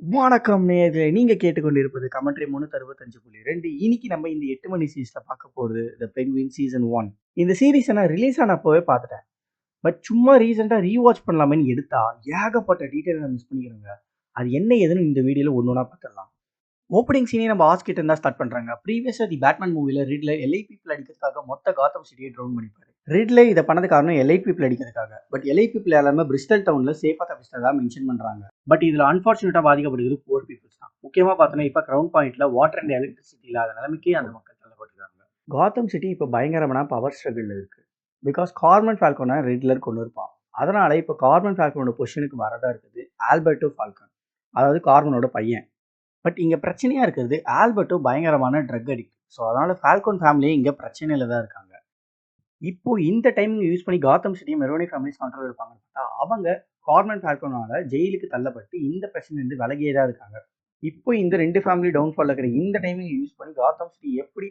வணக்கம் நேயர்களே! நீங்க கேட்டுக்கொண்டிருப்பது கமெண்ட்ரி 365.2. இன்னைக்கு நம்ம இந்த 8 மணி சீரிஸ்ல பார்க்க போறது தி பெங்குயின் சீசன் 1. இந்த சீரிஸ நான் ரிலீஸ் ஆனப்பவே பார்த்துட்டேன். பட் சும்மா ரீசென்ட்டா ரீவாட்ச் பண்ணலாமேன்னு எடுத்தா, ஏகப்பட்ட டீட்டெயில் நான் மிஸ் பண்ணிக்கிறேங்க. அது என்ன ஏதுன்னு இந்த வீடியோல ஒண்ணொண்ணா பார்த்துடலாம். ஓப்பனிங் சீனே நம்ம ஆஸ் கிட்ட இருந்தா ஸ்டார்ட் பண்றாங்க. ப்ரீவியஸா தி பேட்மேன் மூவில ரிட்லர் எல்ஐ பீப்பிள் அடிக்கிறதுக்காக மொத்த காத்தம் சிட்டியை ட்ரோன் பண்ணிப்பாரு. ரிட்லர் இத பண்ணது காரணம் எல்ஐ பீப்பிள் அடிக்கிறதுக்காக. பட் எல்ஐ பீப்பிள் எல்லாருமே பிரிஸ்டல் டவுன்ல சேஃபா தப்பிச்சிட்டதா மென்ஷன் பண்றாங்க. பட் இதுல அன்பார்ச்சுனேட்டா பாதிக்கப்படுகிறது புவர் பீப்பிள்ஸ் தான். முக்கியமா பார்த்தோம்னா இப்ப கிரவுண்ட் பாயிண்ட்ல வாட்டர் அண்ட் எலக்ட்ரிசிட்டி இல்லாத நிலைமைக்கு அந்த மக்கள் தள்ளப்பட்டிருக்காங்க. காத்தம் சிட்டி இப்ப பயங்கரமான பவர் ஸ்ட்ரகிள்ல இருக்கு. பிகாஸ் கார்மன் ஃபால்கோனை ரிட்லர் கொண்டு இருப்பான். அதனால இப்ப கார்மன் ஃபால்கனோட பொசிஷனுக்கு வரதா இருக்குது ஆல்பர்டோ ஃபால்கன். அதாவது கார்மனோட பையன். பட் இங்க பிரச்சனையா இருக்கிறது ஆல்பர்ட்டோ பயங்கரமான ட்ரக் அடிக்ட். ஸோ அதனால ஃபால்கோன் ஃபேமிலியே இங்க பிரச்சனையில தான் இருக்காங்க. இப்போ இந்த டைமிங் யூஸ் பண்ணி காத்தம் சிட்டியும் மெரோனி ஃபேமிலிஸ் கண்ட்ரோல் இருப்பாங்கன்னு பார்த்தா அவங்க கார்மன் ஃபால்கோனால ஜெயிலுக்கு தள்ளப்பட்டு இந்த பிரச்சனையிலிருந்து விலகியே தான் இருக்காங்க. இப்போ இந்த ரெண்டு ஃபேமிலி டவுன்ஃபால் இருக்கிற இந்த டைமிங் யூஸ் பண்ணி காத்தம் சிட்டி எப்படி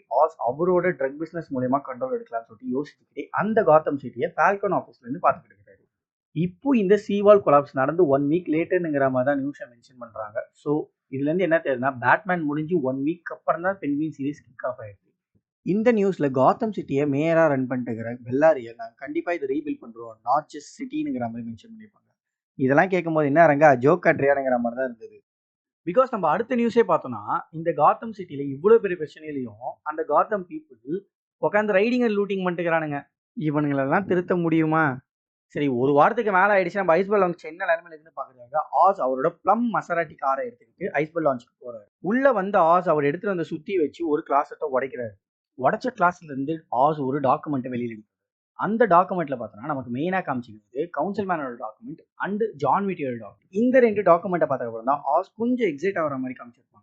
அவரோட ட்ரக் பிசினஸ் மூலயமா கண்ட்ரோல் எடுக்கலாம்னு சொல்லிட்டு யோசிச்சுக்கிட்டே அந்த காத்தம் சிட்டியை ஃபால்கோன் ஆஃபீஸ்ல இருந்து பார்த்துக்கிட்டு இருக்காரு. இப்போ இந்த சீவால் கொலாப்ஸ் நடந்து 1 வீக் லேட்டர்னுங்கிற மாதிரி தான் நியூஸை மென்ஷன் பண்றாங்க. ஸோ இதுல இருந்து என்ன தெரியுதுன்னா பேட்மேன் முடிஞ்சு 1 வீக் அப்புறம் தான் பென்குயின் சீரிஸ் கிக் ஆஃப் ஆயிருக்கு. இந்த நியூஸ்ல காத்தம் சிட்டியை மேயரா ரன் பண்ணிட்டு இருக்கிற பெல்லாரியை நாங்க கண்டிப்பா இதை ரீபில்ட் பண்றோம் நாட் ஜஸ்ட் சிட்டிங்கிற மாதிரி மென்ஷன் பண்ணியிருப்பாங்க. இதெல்லாம் கேட்கும்போது என்ன ரங்க ஜோக் கட்ரியானுங்கிற மாதிரி தான் இருந்தது. பிகாஸ் நம்ம அடுத்த நியூஸே பார்த்தோம்னா இந்த காத்தம் சிட்டில இவ்வளவு பெரிய பிரச்சனையிலையும் அந்த காத்தம் பீப்புள் உட்காந்து ரைடிங் அண்ட் லூட்டிங் பண்ணிட்டுக்கிறானுங்க. இவனுங்களெல்லாம் திருத்த முடியுமா? சரி, ஒரு வாரத்துக்கு மேல ஆயிடுச்சு. நம்ம ஐஸ்பால் லான்ச் என்ன நிலைமையில இருக்குன்னு பாக்குறாங்க. ஆஸ் அவரோட ப்ளம் மசராட்டி காரை எடுத்துக்கிட்டு ஐஸ்பால் லான்ச்சுக்கு போறாரு. உள்ள வந்த ஆஸ் அவர் எடுத்துட்டு வந்த சுத்தி வச்சு ஒரு கிளாஸத்தை உடைக்கிறாரு. உடைச்ச கிளாஸ்ல இருந்து ஆஸ் ஒரு டாக்குமெண்ட் வெளியில எடுக்கிறாரு. அந்த டாக்குமெண்ட்ல பார்த்தோம்னா நமக்கு மெயினா காமிச்சிக்கிறது கவுன்சில் மேனோட டாக்குமெண்ட் அண்ட் ஜான் விட்டியோட டாக்குமெண்ட். இந்த ரெண்டு டாக்குமெண்ட்டை பார்த்ததுக்கு அப்புறம் தான் ஆஸ் கொஞ்சம் எக்ஸைட் ஆகிற மாதிரி காமிச்சிருப்பாங்க.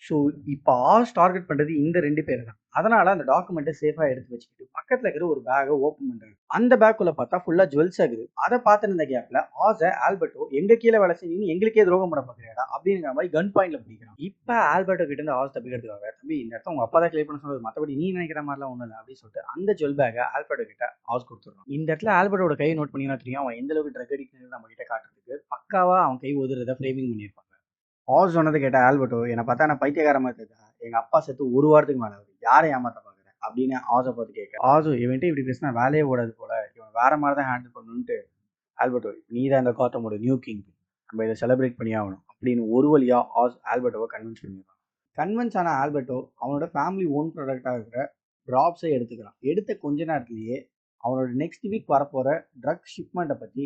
ஸோ இப்போ ஆஸ் டார்கெட் பண்றது இந்த ரெண்டு பேர் தான். அதனால அந்த டாக்குமெண்ட்டை சேஃபா எடுத்து வச்சுக்கிட்டு பக்கத்துல இருக்கிற ஒரு பேக்கை ஓப்பன் பண்றாரு. அந்த பேக்குள்ள பார்த்தா ஃபுல்லா ஜுவல்ஸ் ஆகுது. அதை பார்த்துட்டு இருந்த கேப்ல ஆஸ ஆல்பர்ட்டோ எங்க கீழே வேலை செஞ்சு எங்களுக்கே துரோகம் பண்ண பாக்குறியாடா அப்படிங்கிற மாதிரி கன் பாயிண்ட்ல பிடிக்கிறான். இப்ப ஆல்பர்ட்டோ கிட்ட இருந்து ஆஸ் தப்பிக்கிறதுக்காக தம்பி இந்த இடத்த உங்க அப்பா தான் கிளியர் பண்ண சொன்னது, மற்றபடி நீ நினைக்கிற மாதிரிலாம் ஒண்ணும் இல்லை அப்படின்னு சொல்லிட்டு அந்த ஜுவல் பேக்கை ஆல்பர்ட்டோ கிட்ட ஆஸ் கொடுத்துருவான். இந்த இடத்துல ஆல்பர்ட்டோட கையை நோட் பண்ணினா தெரியும் அவன் எந்த அளவுக்கு ட்ரக் அடிக்ட் நம்ம கிட்ட காட்டுறதுக்கு பக்காவா அவன் கை ஒதுறத ஃப்ரேமிங் பண்ணியிருப்பாங்க. ஆஸ் சொன்னதை கேட்ட ஆல்பர்ட்டோ என்னை பார்த்தா நான் பைத்தியக்காரமா தெரியுதா, எங்க அப்பா செத்து ஒரு வாரத்துக்கு மேல ஆகுது, யாரை ஏமாத்த பாக்குறேன் அப்படின்னு ஆஸை பார்த்து கேட்க ஆசு இவன்ட்டு இப்படி பேசினா வேலையே ஓடாது போல, இவன் வேற மாதிரி தான் ஹேண்டில் பண்ணணும்ட்டு ஆல்பர்ட்டோ நீ தான் இந்த காத்தமோட நியூ கிங், நம்ம இதை செலிப்ரேட் பண்ணி ஆகணும் அப்படின்னு ஒரு வழியா ஆஸ் ஆல்பர்ட்டோவை கன்வின்ஸ் பண்ணிடுறான். கன்வின்ஸ் ஆன ஆல்பர்ட்டோ அவனோட ஃபேமிலி ஓன் ப்ராடக்டாக இருக்கிற ட்ராப்ஸை எடுத்துக்கிறான். எடுத்த கொஞ்ச நேரத்திலேயே அவனோட நெக்ஸ்ட் வீக் வரப்போற ட்ரக் ஷிப்மெண்ட்டை பத்தி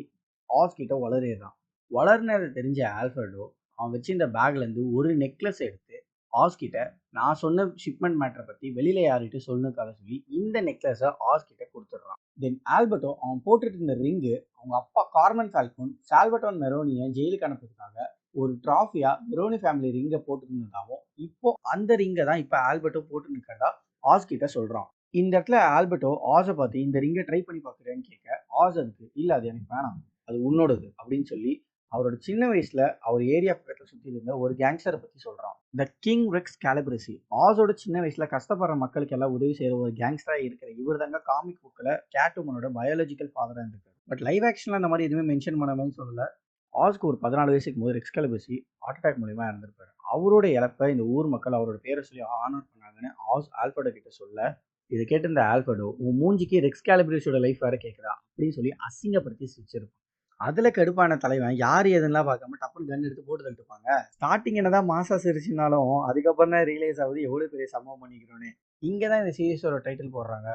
ஆஸ் கிட்ட வளரிடுறான். வளர்னதை தெரிஞ்ச ஆல்பர்ட்டோ அவன் வச்சிருந்த பேக்ல இருந்து ஒரு நெக்லஸ் எடுத்து ஆஸ் கிட்ட நான் சொன்ன ஷிப்மெண்ட் மேட்டரை பத்தி வெளியில யார்கிட்ட சொல்லுக்காக சொல்லி இந்த நெக்லஸை ஆஸ் கிட்ட கொடுத்துடுறான். தென் ஆல்பர்ட்டோ அவன் போட்டுட்டு இருந்த ரிங்கு அவங்க அப்பா கார்மன் ஃபால்கோன் சால்வட்டோன் மெரோனியை ஜெயிலுக்கு அனுப்புறதுக்காக ஒரு டிராஃபியா மெரோனி ஃபேமிலி ரிங்கை போட்டு இருந்ததாகவும் இப்போ அந்த ரிங்கை தான் இப்போ ஆல்பர்ட்டோ போட்டு நிற்கிறதா ஆஸ் கிட்ட சொல்றான். இந்த இடத்துல ஆல்பர்ட்டோ ஆஸை பார்த்து இந்த ரிங்கை ட்ரை பண்ணி பார்க்குறேன்னு கேட்க ஆஸ் அதுக்கு இல்லை அது எனக்கு வேணாம், அது உன்னோடது அப்படின்னு சொல்லி அவரோட சின்ன வயசுல அவர் ஏரியா பக்கத்துல சுத்தி இருந்த ஒரு கேங்ஸ்டரை பத்தி சொல்றான். The king Rex கேலிபரசி. ஆஸோட சின்ன வயசுல கஷ்டப்படுற மக்களுக்கு எல்லாம் உதவி செய்யற ஒரு கேங்ஸ்டரா இருக்கிற இவர் தாங்க காமிக் புக்ல கேட்வுமனோட பயாலஜிக்கல் ஃபாதரா இருந்திருக்காரு. பட் லைவ் ஆக்ஷன்ல அந்த மாதிரி எதுவுமே மென்ஷன் பண்ண மாதிரி சொல்லல. ஆஸ்க்கு ஒரு 14 வயசுக்கு போது ரெக்ஸ் கேலிபரசி ஹார்ட் அட்டாக் மூலியமா இறந்திருப்பாரு. அவரோட இழப்பை இந்த ஊர் மக்கள் அவரோட பேரை சொல்லி ஆனர் பண்ணாங்கன்னு ஆஸ் ஆல்பர்டோ கிட்ட சொல்ல இதை கேட்டிருந்த ஆல்பர்டோ உன் மூஞ்சிக்கு ரெக்ஸ் கேலிபரசியோட லைஃப் வேற கேட்குறா அப்படின்னு சொல்லி அசிங்கப்படுத்தி சிரிச்சிருப்பான். அதுல கடுப்பான தலைவன் யார் எதுலாம் பார்க்காம டப்புன்னு கன் எடுத்து போட்டு தள்ளிட்டுப்பாங்க. ஸ்டார்டிங் என்னதான் மாசா சிரிச்சுனாலும் அதுக்கப்புறம் தான் ரியலைஸ் ஆகுது எவ்வளவு பெரிய சம்பவம் பண்ணிக்கிறோன்னு. இங்கதான் இந்த சீரிஸோட டைட்டில் போடுறாங்க.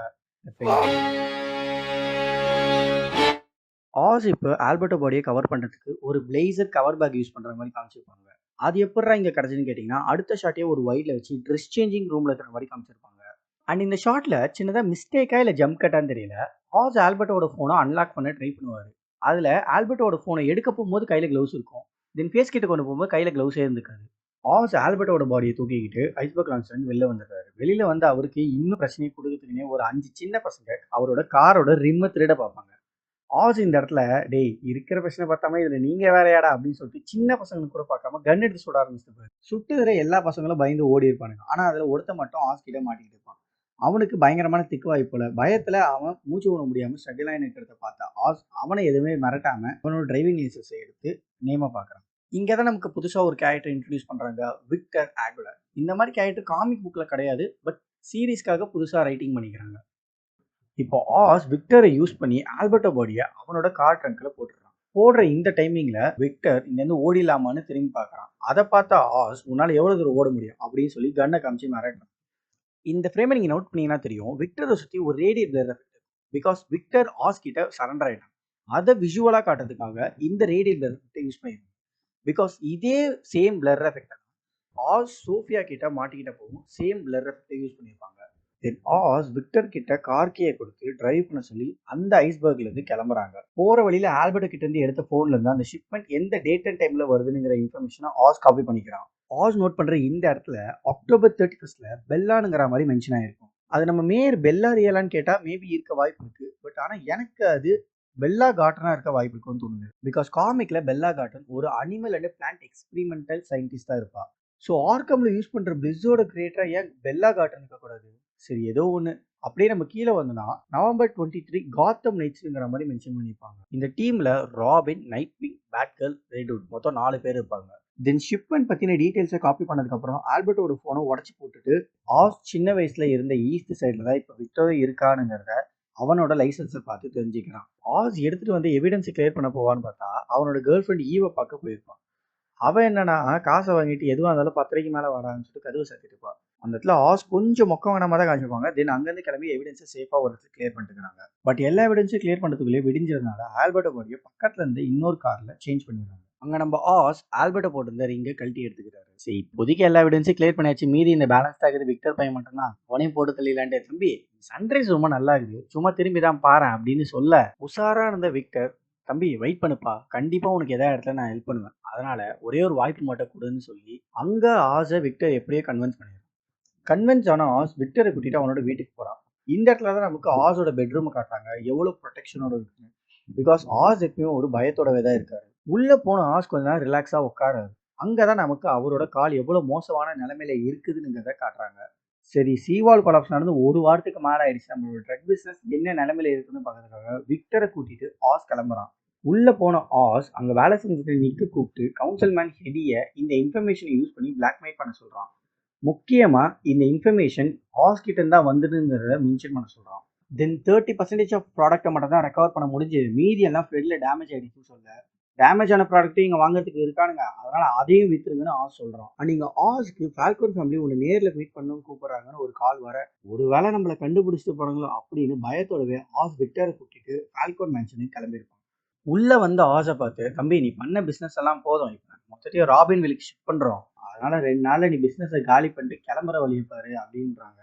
ஆஸ் இப்போ ஆல்பர்ட்டோ பாடியை கவர் பண்றதுக்கு ஒரு பிளேசர் கவர் பேக் யூஸ் பண்ற மாதிரி காமிச்சிருப்பாங்க. அது எப்படா இங்க கிடைச்சுன்னு கேட்டீங்கன்னா அடுத்த ஷாட்டே ஒரு ஒயிட்ல வச்சு ட்ரெஸ் சேஞ்சிங் ரூம்ல இருக்கிற மாதிரி காமிச்சிருப்பாங்க. அண்ட் இந்த ஷாட்ல சின்னதா மிஸ்டேக்கா இல்ல ஜம்ப் கட்டான்னு தெரியல. ஆஸ் ஆல்பர்ட்டோட போனை அன்லாக் பண்ண ட்ரை பண்ணுவாரு. அதுல ஆல்பர்ட்டோட போனை எடுக்க போகும்போது கையில கிளவுஸ் இருக்கும். தென் ஃபேஸ் கிட்ட கொண்டு போகும்போது கையில கிளவுஸே இருந்துக்காது. ஆஸ் ஆல்பர்ட்டோட பாடியை தூக்கிக்கிட்டு ஐஸ்பர்க் லான்ச்ல இருந்து வெளில வந்துடுறாரு. வெளியில வந்து அவருக்கு இன்னும் பிரச்சனையை கொடுக்கறதுக்குன்னே ஒரு 5 சின்ன பசங்க அவரோட காரோட ரிம்மை திருட பார்ப்பாங்க. ஆஸ் இந்த இடத்துல டேய் இருக்கிற பிரச்சனை பார்த்தாம இதுல நீங்க வேறையாடா அப்படின்னு சொல்லிட்டு சின்ன பசங்களுக்கு கூட பார்க்காம கன் எடுத்து சுட ஆரம்பிச்சிட்டு சுட்டுகிற எல்லா பசங்களும் பயந்து ஓடி இருப்பானுங்க. ஆனா அதுல ஒருத்த மட்டும் ஆஸ் கிட்ட மாட்டிக்கிட்டு இருப்பான். அவனுக்கு பயங்கரமான திக்கு வாய்ப்புல பயத்துல அவன் மூச்சு விட முடியாம ஸ்ட்ரகிளாக நிற்கிறத பார்த்தா ஆஸ் அவனை எதுவுமே மிரட்டாம அவனோட டிரைவிங் லைசன்ஸை எடுத்து நேம பார்க்கறான். இங்க தான் நமக்கு புதுசா ஒரு கேரக்டர் இன்ட்ரோடியூஸ் பண்றாங்க. விக்டர் ஆகுலர். இந்த மாரி கேரக்டர் காமிக் புக்ல கிடையாது. பட் சீரிஸ்க்காக புதுசா ரைட்டிங் பண்ணிக்கிறாங்க. இப்போ ஆஸ் விக்டரை யூஸ் பண்ணி ஆல்பர்ட்டோ பாடிய அவனோட கார் ட்ரங்க்ல போட்டுறான். போடுற இந்த டைமிங்ல விக்டர் இங்கேருந்து ஓடிலாமான்னு திரும்பி பார்க்கறான். அதை பார்த்தா ஆஸ் உன்னால எவ்வளவு தூரம் ஓட முடியும் அப்படின்னு சொல்லி கன்னை காமிச்சு மிரட்டுறான். இந்த ஃப்ரேமை நீங்க நோட் பண்ணீங்கன்னா தெரியும், விக்டரை சுத்தி ஒரு radiate blur effect. Because Victor Oz கிட்ட சரண்டர் ஆயிட்டான். அதை விஷுவலா காட்டுறதுக்காக இந்த ரேடியேட் பிளர் எஃபெக்ட் யூஸ் பண்ணிருக்காங்க. பிகாஸ் இதே same blur effect Oz Sophia கிட்ட மாட்டிக்கிட்ட போகும் சேம் பிளர் எஃபெக்ட் யூஸ் பண்ணியிருப்பாங்க. தென் ஆஸ் விக்டர் கிட்ட கார் கீயை கொடுத்து டிரைவ் பண்ண சொல்லி அந்த ஐஸ்பர்க்ல இருந்து கிளம்புறாங்க. போற வழியில ஆல்பர்ட் கிட்ட இருந்து எடுத்த போன்ல இருந்து அந்த ஷிப்மெண்ட் எந்த டேட் அண்ட் டைம்ல வருதுங்கிற இன்ஃபர்மேஷனை ஆஸ் காப்பி பண்ணிக்கிறான். ஆஸ் நோட் பண்ற இந்த இடத்துல அக்டோபர் 31 பெல்லானுங்கிற மாதிரி மென்ஷன் ஆயிருக்கும். அது நம்ம மேயர் பெல்லா ரியலான்னு கேட்டா மேபி இருக்க வாய்ப்பு இருக்கு. பட் ஆனா எனக்கு அது பெல்லா கார்டனா இருக்க வாய்ப்பு இருக்குன்னு தோணுது. பிகாஸ் காமிக்ல பெல்லா கார்டன் ஒரு அனிமல் அண்ட் பிளான்ட் எக்ஸ்பெரிமெண்டல் சயின்டிஸ்டா இருப்பா. ஸோ ஆர்கம்ல யூஸ் பண்ற பிளிஸோட கிரியேட்டரா ஏன் பெல்லா கார்டன் இருக்கக்கூடாது? சரி ஏதோ ஒன்று. அப்படியே நம்ம கீழே வந்தோம்னா நவம்பர் 23 காத்தம் நைட்ஸுங்கிற மாதிரி மென்ஷன் பண்ணியிருப்பாங்க. இந்த டீம்ல ராபின், நைட் விங், பேட்கர்ல், ரெட்வுட் மொத்தம் 4 பேர் இருப்பாங்க. தென் ஷிப்மெண்ட் பத்தின டீடைல்ஸை காப்பி பண்ணதுக்கு அப்புறம் ஆல்பர்ட்டோட போனை உடச்சி போட்டுட்டு ஆஸ் சின்ன வயசுல இருந்த ஈஸ்ட் சைட்ல தான் இப்போ விக்டோரியா இருக்கானுங்கிறத அவனோட லைசன்ஸை பார்த்து தெரிஞ்சுக்கிறான். ஆஸ் எடுத்துட்டு வந்து எவிடன்ஸ் கிளியர் பண்ண போவான்னு பார்த்தா அவனோட கேர்ள் ஃப்ரெண்ட் ஈவை பார்க்க போயிருப்பான். அவன் என்னன்னா காசை வாங்கிட்டு எதுவாக இருந்தாலும் 10:30 மேலே வாடான்னு சொல்லிட்டு கதவு சாத்திட்டு இருப்பான். அந்த இடத்துல ஆஸ் கொஞ்சம் மொக்க வேணாம தான் காமிச்சிருப்பாங்க. தென் அங்கேருந்து கிளம்பி எவிடன்ஸை சேஃபாக ஒரு இடத்துல கிளியர் பண்ணிட்டுருக்காங்க. பட் எல்லா எவிடன்ஸும் கிளியர் பண்ணுறதுக்குள்ளே விடிஞ்சதுனால ஆல்பர்ட்டோ பாடியை பக்கத்துல இருந்து இன்னொரு கார்ல சேஞ்ச் பண்ணிடுறாங்க. அங்க நம்ம ஆஸ் ஆல்பர்ட்டோ போட்டிருந்த ரிங்கை கழட்டி எடுத்துக்கிறாரு. சரி இப்போதைக்கு எல்லா எவிடன்ஸும் கிளியர் பண்ணியாச்சு. மீதி இந்த பேலன்ஸ் ஆகுது விக்டர் பையன் மட்டும் தான். அவனையும் போட்டு தள்ளிலான்ட்டு தம்பி சன்ரைஸ் ரொம்ப நல்லா இருக்குது, சும்மா திரும்பி தான் பாரு அப்படின்னு சொல்ல உஷாரா இருந்த விக்டர், தம்பி வெயிட் பண்ணுப்பா, கண்டிப்பா உனக்கு எதாவது இடத்துல நான் ஹெல்ப் பண்ணுவேன், அதனால ஒரே ஒரு வாய்ப்பு மட்டும் கொடுன்னு சொல்லி அங்க ஆசை விக்டர் எப்படியோ கன்வின்ஸ் பண்ணிடுறான். கன்வின்ஸ் ஆன ஆஸ் விக்டரை கூட்டிட்டு அவனோட வீட்டுக்கு போறான். இந்த இடத்துல தான் நமக்கு ஆஸோட பெட்ரூம் காட்டுறாங்க, எவ்வளவு ப்ரொடெக்ஷனோட இருக்குன்னு. பிகாஸ் ஆஸ் எப்பயும் ஒரு பயத்தோடவே தான் இருக்காரு. உள்ள போன ஆஸ் கொஞ்ச நேரம் ரிலாக்ஸா உட்காராரு. அங்கதான் நமக்கு அவரோட கால் எவ்வளவு மோசமான நிலைமையில இருக்குதுங்கிறத காட்டுறாங்க. சரி சீவால் கொலாப்ஸ் நடந்து ஒரு வாரத்துக்கு மேல ஆயிடுச்சு, நம்மளோட ட்ரக் பிசினஸ் என்ன நிலைமையில இருக்குன்னு பாக்கிறதுக்காக விக்டரை கூட்டிட்டு ஆஸ் கிளம்புறான். உள்ள போன ஆஸ் அங்க வேலை செஞ்சுட்டு நிக்க கூப்பிட்டு கவுன்சில்மேன் ஹெடிய இந்த இன்ஃபர்மேஷனை யூஸ் பண்ணி பிளாக்மெயில் பண்ண சொல்றான். முக்கியமா இந்த இன்ஃபர்மேஷன் ஆஸ் கிட்ட இருந்தா வந்ததுங்கிறத மென்ஷன் பண்ண சொல்றான். தென் 30% ஆஃப் ப்ராடக்ட்டை மட்டும் தான் ரெக்கவர் பண்ண முடிஞ்சது, மீதி எல்லாம் ஃப்ரெட்ல டேமேஜ் ஆயிடுச்சுன்னு சொல்ல டேமேஜ் ஆன ப்ராடக்ட்டையும் இங்க வாங்குறதுக்கு இருக்கானுங்க, அதனால அதையும் வித்துருங்கன்னு ஆஸ் சொல்றான். நீங்க ஆஸ்க்கு ஃபால்கோன் ஃபேமிலி உன்னை நேர்ல மீட் பண்ணணும்னு கூப்பிடுறாங்கன்னு ஒரு கால் வர, ஒருவேளை நம்மளை கண்டுபிடிச்சிட்டு போனாங்களோ அப்படின்னு பயத்தோடவே ஆஸ் விக்டரை கூட்டிட்டு ஃபால்கோன் மேன்ஷனுக்கு கிளம்பியிருப்பான். உள்ள வந்த ஆசை பார்த்து, தம்பி நீ பண்ண பிசினஸ் எல்லாம் போதும், இப்ப மொத்தத்தையும் ராபின் வில்லுக்கு ஷிஃப்ட் பண்றோம், அதனால 2 நாள்ல நீ பிசினஸை காலி பண்ணிட்டு கிளம்புற வழியை பாரு அப்படின்றாங்க.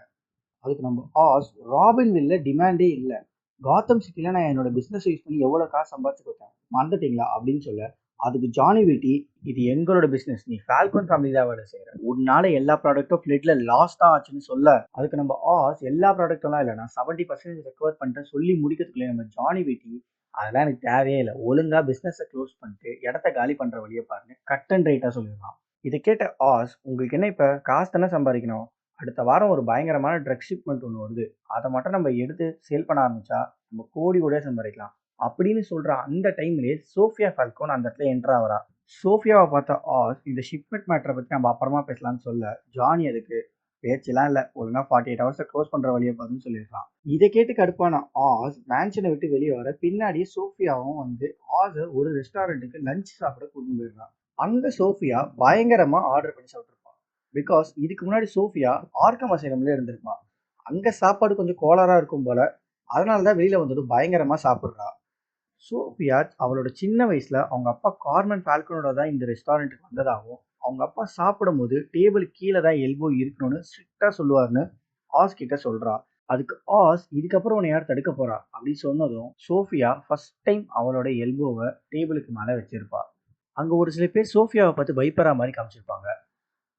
அதுக்கு நம்ம ஆஸ், ராபின் வில்ல டிமாண்டே இல்ல, காத்தம் சிட்டில நான் என்னோட பிசினஸ் யூஸ் பண்ணி எவ்வளவு காசு சம்பாதிச்சு கொடுத்தேன் மறந்துட்டீங்களா அப்படின்னு சொல்ல, அதுக்கு ஜானி வீட்டி, இது எங்களோட பிசினஸ், நீ ஃபால்கோன் ஃபேமிலி தான் வேலை செய்யற, உன்னால எல்லா ப்ராடக்ட்டும் ஃபிளிட்ல லாஸ் தான் ஆச்சுன்னு சொல்ல, அதுக்கு நம்ம ஆஸ் எல்லா ப்ராடக்ட்லாம் இல்லை, நான் 70% ரெக்கவர் பண்ணிட்டேன் சொல்லி முடிக்கிறதுக்குள்ளே நம்ம ஜானி வீட்டி, அதெல்லாம் எனக்கு தேவையே இல்லை, ஒழுங்கா பிசினஸை க்ளோஸ் பண்ணிட்டு இடத்த காலி பண்ற வழியை பாருங்க கட் அண்ட் ரைட்டா சொல்லிடுறான். இதை கேட்ட ஆஸ், உங்களுக்கு என்ன இப்ப காசு தானே சம்பாதிக்கணும், அடுத்த வாரம் ஒரு பயங்கரமான ட்ரக் ஷிப்மெண்ட் ஒன்று வருது, அதை மட்டும் நம்ம எடுத்து சேல் பண்ண ஆரம்பிச்சா நம்ம கோடி கூட சம்பாதிக்கலாம் அப்படின்னு சொல்ற அந்த டைம்லயே சோஃபியா ஃபால்கோன் அந்த இடத்துல என்ட்ரு ஆகிறா. சோஃபியாவை பார்த்த ஆஸ், இந்த ஷிப்மெண்ட் மேட்டரை பத்தி நம்ம அப்புறமா பேசலாம்னு சொல்ல, ஜானி அதுக்கு பேச்செல்லாம் இல்லை, ஒழுங்கா 48 ஹவர்ஸை க்ளோஸ் பண்ற வழியை பார்த்துன்னு சொல்லியிருக்கான். இதை கேட்டு கடுப்பான ஆஸ் மேன்ஷனை விட்டு வெளியே வர, பின்னாடி சோஃபியாவும் வந்து ஆஸை ஒரு ரெஸ்டாரண்ட்டுக்கு லஞ்ச் சாப்பிட கூட்டிட்டு போயிடுறான். அங்க சோஃபியா பயங்கரமா ஆர்டர் பண்ணி சாப்பிட்டுருப்பான். பிகாஸ் இதுக்கு முன்னாடி சோஃபியா ஆர்கம் அசைலம்ல இருந்திருப்பா. அங்க சாப்பாடு கொஞ்சம் கோளாறா இருக்கும் போல, அதனாலதான் வெளியில வந்துட்டு பயங்கரமா சாப்பிடுறா. சோஃபியா அவளோட சின்ன வயசுல அவங்க அப்பா கார்மன் ஃபால்கனோட தான் இந்த ரெஸ்டாரண்ட்டுக்கு வந்ததாகவும், அவங்க அப்பா சாப்பிடும்போது டேபிள் கீழே தான் எல்போ இருக்கணும்னு ஸ்ட்ரிக்டா சொல்லுவாருன்னு ஆஸ் கிட்ட சொல்றா. அதுக்கு ஆஸ், இதுக்கப்புறம் உன்னை யார் தடுக்க போறா அப்படின்னு சொன்னதும் சோஃபியா ஃபர்ஸ்ட் டைம் அவளோட எல்போவை டேபிளுக்கு மேல வச்சிருப்பா. அங்க ஒரு சில பேர் சோஃபியாவை பார்த்து பயப்படுற மாதிரி காமிச்சிருப்பாங்க.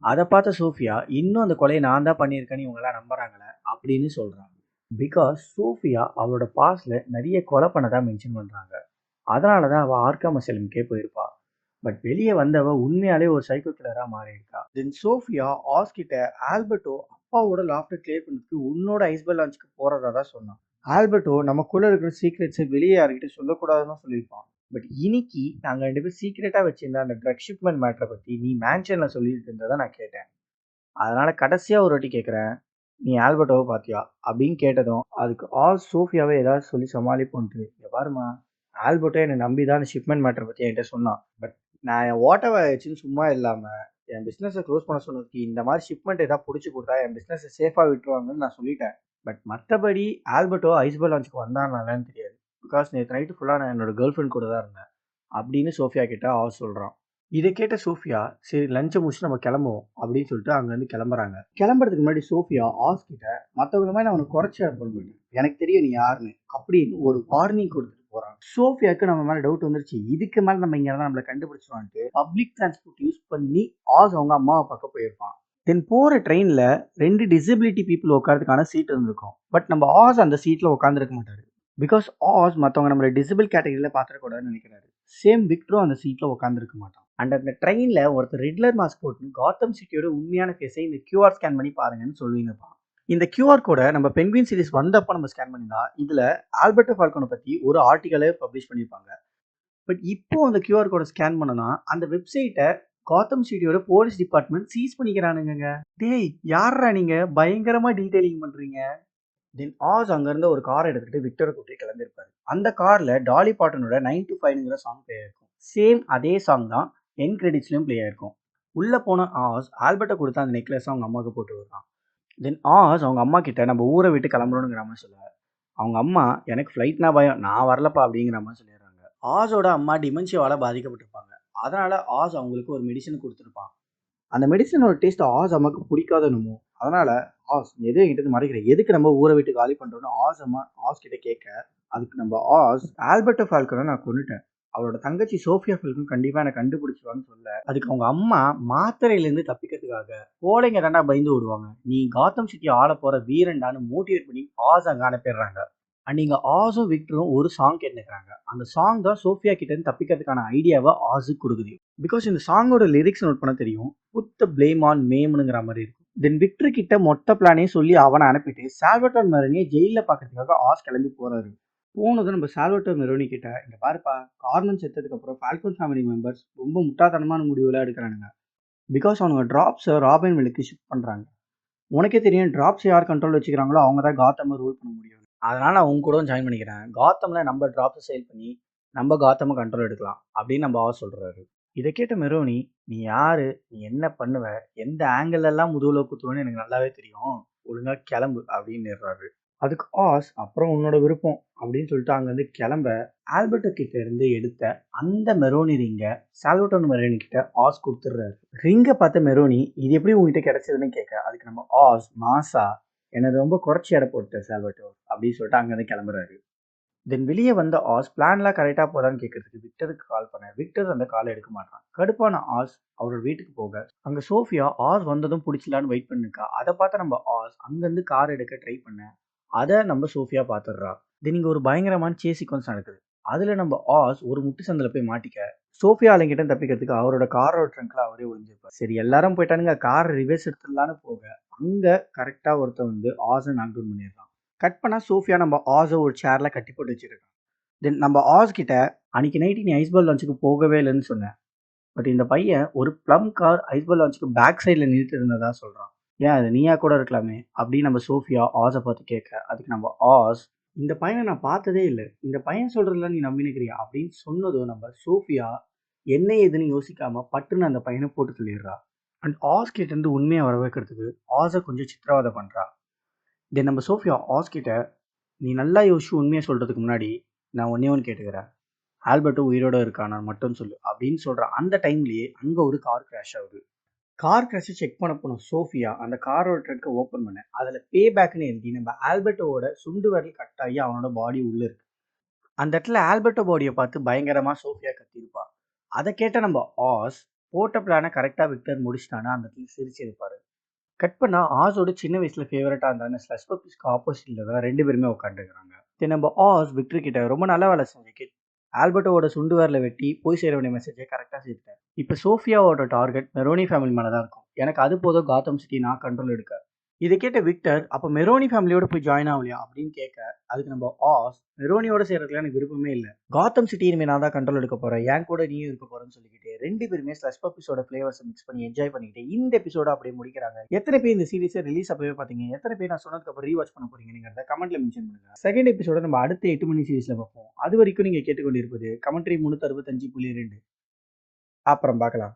அதை பார்த்த சோஃபியா, இன்னும் அந்த கொலையை நான் தான் பண்ணியிருக்கேன்னு இவங்கெல்லாம் நம்புறாங்களே அப்படின்னு சொல்றாங்க. பிகாஸ் சோஃபியா அவளோட பாஸ்ட்ல நிறைய கொலை பண்ணதா மென்ஷன் பண்றாங்க, அதனாலதான் அவ ஆர்காம் அசைலம்க்கே போயிருப்பா. பட் வெளியே வந்தவ உண்மையாலே ஒரு சைக்கோ கில்லரா மாறி இருக்கா. தென் சோஃபியா ஆஸ் கிட்ட ஆல்பர்ட்டோ அப்பாவோட லாஃப்டர் கிளியர் பண்ணதுக்கு உன்னோட ஐஸ்பர் லான்ச்சுக்கு போறதா தான் சொன்னான். ஆல்பர்ட்டோ நமக்குள்ள இருக்கிற சீக்ரெட்ஸை வெளியே யார்கிட்ட சொல்லக்கூடாதுன்னு சொல்லியிருப்பான். பட் இன்னைக்கு நாங்கள் 2 பேரும் சீக்கிரட்டாக வச்சிருந்த அந்த ட்ரக் ஷிப்மெண்ட் மேட்டரை பற்றி நீ மேன்ஷனில் சொல்லிட்டு இருந்ததை நான் கேட்டேன். அதனால கடைசியாக ஒரு வாட்டி கேட்குறேன், நீ ஆல்பர்ட்டோவை பார்த்தியா அப்படின்னு கேட்டதும் அதுக்கு சோஃபியாவை ஏதாவது சொல்லி சமாளிப்போன்ட்டு, இங்கே பாருமா, ஆல்பர்ட்டோ என்னை நம்பி தான் அந்த ஷிப்மெண்ட் மேட்டரை பற்றி என்கிட்ட சொன்னான். பட் நான் என் ஓட்டவை வச்சுன்னு சும்மா இல்லாமல் என் பிஸ்னஸை க்ளோஸ் பண்ண சொன்னதுக்கு இந்த மாதிரி ஷிப்மெண்ட் ஏதாவது பிடிச்சி கொடுத்தா என் பிஸ்னஸை சேஃபாக விட்டுருவாங்கன்னு நான் சொல்லிட்டேன். பட் மற்றபடி ஆல்பர்ட்டோ ஐஸ்பால் லான்ச்சுக்கு வந்தான்னு தெரியாது. பிகாஸ் நேற்று நைட்டு ஃபுல்லாக நான் என்னோட கேர்ள் ஃப்ரெண்ட் கூட தான் இருந்தேன் அப்படின்னு சோஃபியா கிட்ட சொல்கிறான். இதை கேட்ட சோஃபியா, சரி லஞ்சை முடிச்சு நம்ம கிளம்புவோம் அப்படின்னு சொல்லிட்டு அங்கேருந்து கிளம்புறாங்க. கிளம்புறதுக்கு முன்னாடி சோஃபியா கிட்ட மற்றவங்க மாதிரி நான் உனக்கு குறைச்சி பண்ணுவேன், எனக்கு தெரியும் நீ யாருன்னு அப்படின்னு ஒரு வார்னிங் கொடுத்துட்டு போறாங்க. சோஃபியாவுக்கு நம்ம மேலே டவுட் வந்துருச்சு, இதுக்கு மேலே நம்ம இங்கே நம்மளை கண்டுபிடிச்சிருவான்ட்டு பப்ளிக் டிரான்ஸ்போர்ட் யூஸ் பண்ணி அவங்க அம்மாவை பார்க்க போயிருப்பான். தென் போகிற ட்ரெயினில் 2 டிசபிலிட்டி பீப்புள் உட்காரதுக்கான சீட் இருந்திருக்கும். பட் நம்ம அந்த சீட்டில் உட்காந்துருக்க மாட்டாரு. பிகாஸ் மற்றவங்க நம்மளை டிசபிள் கேட்டகரியில் பார்த்துடக்கூடாதுன்னு நினைக்கிறாரு. சேம் விக்டரும் அந்த சீட்டில் உட்காந்துருக்க மாட்டான். அண்ட் அந்த ட்ரெயினில் ஒருத்தர் ரெட்லர் மாஸ்க் போட்டு காத்தம் சிட்டியோட உண்மையான ஃபேஸை இந்த கியூஆர் ஸ்கேன் பண்ணி பாருங்கன்னு சொல்லுவீங்கப்பா. இந்த கியூஆர் கோடை நம்ம பென்குயின் சீரிஸ் வந்தப்போ நம்ம ஸ்கேன் பண்ணியிருந்தா இதில் ஆல்பர்ட்டோ ஃபால்கோனை பற்றி ஒரு ஆர்டிக்கலே பப்ளிஷ் பண்ணியிருப்பாங்க. பட் இப்போ அந்த கியூஆர் கோடை ஸ்கேன் பண்ணனா அந்த வெப்சைட்டை காத்தம் சிட்டியோட போலீஸ் டிபார்ட்மெண்ட் சீஸ் பண்ணிக்கிறானுங்க. டேய் யாரா நீங்கள் பயங்கரமாக டீட்டெயிலிங் பண்ணுறீங்க. தென் அங்கேருந்து ஒரு கார் எடுத்துகிட்டு விக்டரை கூட்டி கிளம்பியிருப்பாரு. அந்த காரில் டாலி பாட்டனோட 9 to 5ங்கிற சாங் ப்ளே ஆயிருக்கும். சேம் அதே சாங் தான் என் கிரெடிட்ஸ்லையும் ப்ளே ஆயிருக்கும். உள்ளே போன ஆல்பர்ட்டை கொடுத்து அந்த நெக்லஸ் அவங்க அம்மாவுக்கு போட்டு வருவான். தென் அவங்க அம்மா கிட்ட நம்ம ஊரை விட்டு கிளம்புறோங்கிற மாதிரி சொல்லுவார். அவங்க அம்மா, எனக்கு ஃப்ளைட்னா பயம், நான் வரலப்பா அப்படிங்கிற மாதிரி சொல்லிடுறாங்க. ஆஸோட அம்மா டிமென்ஷியாவால் பாதிக்கப்பட்டிருப்பாங்க. அதனால் அவங்களுக்கு ஒரு மெடிசன் கொடுத்துருப்பான். அந்த மெடிசனோட டேஸ்ட் அம்மாவுக்கு பிடிக்காதனுமோ, அதனால் எதுவும் என்கிட்ட மறைக்கிற, எதுக்கு நம்ம ஊரை விட்டு காலி பண்ணுறோன்னு அம்மா கிட்ட கேட்க, அதுக்கு நம்ம ஆல்பர்ட்டோ ஃபால்கனை நான் கொண்டுட்டேன், அவளோட தங்கச்சி சோஃபியா ஃபால்கன் கண்டிப்பாக எனக்கு கண்டுபிடிச்சிருவான்னு சொல்ல, அதுக்கு அவங்க அம்மா மாத்திரையிலேருந்து தப்பிக்கிறதுக்காக கோழைங்க தாண்டா பயந்து விடுவாங்க, நீ காத்தம் சிட்டி ஆள போகிற வீரண்டான்னு மோட்டிவேட் பண்ணி அங்கே அனுப்பிடுறாங்க. அண்ட் இங்கே விக்டரும் ஒரு சாங் கேட்டுக்கிறாங்க. அந்த சாங் தான் சோஃபியா கிட்டேருந்து தப்பிக்கிறதுக்கான ஐடியாவை கொடுக்குது. பிகாஸ் இந்த சாங்கோட லிரிக்ஸ் நோட் பண்ண தெரியும், புட் த பிளேம் ஆன் மேம்னுங்கிற மாதிரி இருக்கும். தென் விக்டர் கிட்ட மொத்த பிளானையும் சொல்லி அவனை அனுப்பிட்டு சால்வட்டோர் மெரோனியை ஜெயிலில் பார்க்கறதுக்காக கிளம்பி போறாரு. போனதும் நம்ம சால்வட்டோர் மெரோனி கிட்ட, இங்க பாருப்பா, கார்மன் செத்ததுக்கு அப்புறம் ஃபால்கன் ஃபேமிலி மெம்பர்ஸ் ரொம்ப முட்டாத்தனமான முடிவுலாம் எடுக்கிறானுங்க. பிகாஸ் அவனுங்க டிராப்ஸை ராபின் வில்லுக்கு ஷிஃப்ட் பண்றாங்க. உனக்கே தெரியும், டிராப்ஸ் யார் கண்ட்ரோல் வச்சுக்கிறாங்களோ அவங்க தான் காத்தமை ரூல் பண்ண முடியும். அதனால நான் உங்க கூட ஜாயின் பண்ணிக்கிறேன், காத்தம்ல நம்ம டிராப்ஸை சேல் பண்ணி நம்ம காத்தமை கண்ட்ரோல் எடுக்கலாம் அப்படின்னு நம்ம சொல்றாரு. இதை கேட்ட மெரோனி, நீ யாரு, நீ என்ன பண்ணுவ, எந்த ஆங்கிள் எல்லாம் முதுகுல குத்துவன்னு எனக்கு நல்லாவே தெரியும், ஒழுங்கா கிளம்பு அப்படின்னுறாரு. அதுக்கு அப்புறம் உன்னோட விருப்பம் அப்படின்னு சொல்லிட்டு அங்கேருந்து கிளம்ப ஆல்பர்ட்டோ கிட்ட இருந்து எடுத்த அந்த மெரோனி ரிங்கை சால்வட்டோர் மெரோனி கிட்ட கொடுத்துடுறாரு. ரிங்கை பார்த்த மெரோனி, இது எப்படி உங்ககிட்ட கிடைச்சதுன்னு கேட்க, அதுக்கு நம்ம மாசா, என்னை ரொம்ப குறைச்சி எடை போட்ட சால்வட்டோர் அப்படின்னு சொல்லிட்டு அங்கேருந்து கிளம்புறாரு. தென் வெளியே வந்த பிளான்லாம் கரெக்டாக போதான்னு கேட்கறதுக்கு விக்டருக்கு கால் பண்ணேன். விக்டர் அந்த காலை எடுக்க மாட்டான். கடுப்பான அவரோட வீட்டுக்கு போக அங்கே சோஃபியா வந்ததும் பிடிச்சலான்னு வெயிட் பண்ணிருக்கா. அதை பார்த்து நம்ம அங்கேருந்து கார் எடுக்க ட்ரை பண்ண அதை நம்ம சோஃபியா பார்த்துடுறா. தென் இங்கே ஒரு பயங்கரமான சேஸ் சீக்வன்ஸ் நடக்குது. அதில் நம்ம ஒரு முட்டு சந்தில் போய் மாட்டிக்க சோஃபியா அலங்கிட்ட தப்பிக்கிறதுக்கு அவரோட காரோட ட்ரங்க்ல அவரே ஒளிஞ்சிருப்பார். சரி எல்லாரும் போயிட்டானுங்க, காரை ரிவர்ஸ் எடுத்துடலான்னு போக அங்கே கரெக்டாக ஒருத்தர் வந்து நாக் டவுன் பண்ணிடுறான். கட் பண்ணால் சோஃபியா நம்ம ஒரு சேரில் கட்டி போட்டு வச்சுருக்கான். தென் நம்ம கிட்ட, அன்றைக்கி நைட்டு நீ ஐஸ்பால் லான்ச்சுக்கு போகவே இல்லைன்னு சொன்னேன், பட் இந்த பையன் ஒரு ப்ளம் கார் ஐஸ்பால் லான்ச்சுக்கு பேக் சைடில் நிறுத்தி இருந்ததா சொல்கிறான், ஏன் அது நீயா கூட இருக்கலாமே அப்படின்னு நம்ம சோஃபியா பார்த்து கேட்க, அதுக்கு நம்ம இந்த பையனை நான் பார்த்ததே இல்லை, இந்த பையன் சொல்கிறதுல நீ நம்பினுக்கிறியா அப்படின்னு சொன்னதும் நம்ம சோஃபியா என்ன ஏதுன்னு யோசிக்காமல் பட்டுன்னு அந்த பையனை போட்டு சொல்லிடுறா. அண்ட் கிட்டேருந்து உண்மையை வர வைக்கிறதுக்கு கொஞ்சம் சித்திரவதை பண்ணுறா. தென் நம்ம சோஃபியா கிட்ட, நீ நல்லா யோசிச்சு உண்மையை சொல்கிறதுக்கு முன்னாடி நான் ஒன்று கேட்டுக்கிறேன், ஆல்பர்ட்டோ உயிரோட இருக்கானா மட்டும் சொல்லு அப்படின்னு சொல்கிற அந்த டைம்லேயே அங்கே ஒரு கார் கிராஷ் ஆகுது. கார் கிராஷை செக் பண்ண போன சோஃபியா அந்த காரோட ட்ரக்கை ஓப்பன் பண்ண அதில் பே பேக்னு எழுதி நம்ம ஆல்பர்ட்டோட சுண்டு வரல் கட் ஆகி அவனோட பாடி உள்ளே இருக்கு. அந்த இடத்துல ஆல்பர்ட்டோ பாடியை பார்த்து பயங்கரமாக சோஃபியா கத்திருப்பா. அதை கேட்ட நம்ம போட்ட பிளானை கரெக்டாக விக்டர் முடிச்சிட்டானா அந்த இடத்துல சிரிச்சிருப்பாரு. கட் பண்ணா ஆஸோட சின்ன வயசுல ஃபேவரட்டாக இருந்தாங்க ஸ்லஷ் பப்பீஸ்க்கு ஆப்போசிட்ல தான் 2 பேருமே உட்காந்துக்கிறாங்க. சரி நம்ம விக்டர் கிட்ட, ரொம்ப நல்ல வேலை செஞ்ச கிட், ஆல்பர்ட்டோட சுண்டு வரல வெட்டி போய் சேர வேண்டிய மெசேஜை கரெக்டாக சேர்த்தேன். இப்போ சோஃபியாவோட டார்கெட் மெரோனி ஃபேமிலி மேலே தான் இருக்கும், எனக்கு அது போதும் காத்தம் சிட்டி நான் கண்ட்ரோல் எடுக்க. இதை கேட்ட விக்டர், அப்போ மெரோனி ஃபேமிலியோட போய் ஜாயின் ஆகலையா அப்படின்னு கேட்க, அதுக்கு நம்ம ஆஸ், மெரோனியோட சேர்றதுல எனக்கு விருப்பமே இல்லை. காத்தம் சிட்டி இனிமே நான் தான் கண்ட்ரோல் எடுக்க போறேன், என் கூட நீயும் இருக்க போறேன்னு சொல்லிக்கிட்டு 2 பேருமே ஸ்லஷ் பப்பீஸோட ஃபிளேவர்ஸ் மிக்ஸ் பண்ணி என்ஜாய் பண்ணிக்கிட்டு இந்த எபிசோட அப்படியே முடிக்கிறாங்க. எத்தனை பேர் இந்த சீரிஸை ரிலீஸ் அப்பவே பார்த்தீங்க, எத்தனை பேர் நான் சொன்னதுக்கு அப்புறம் ரீவாச் பண்ண போறீங்கிறத கமெண்ட்ல மென்ஷன் பண்ணுங்க. செகண்ட் எபிசோட நம்ம அடுத்த 8 மணி சீரிஸ்ல பார்ப்போம். அது வரைக்கும் நீங்க கேட்டுக்கொண்டிருப்பது கமெண்ட்ரி 365.2. அப்புறம் பார்க்கலாம்.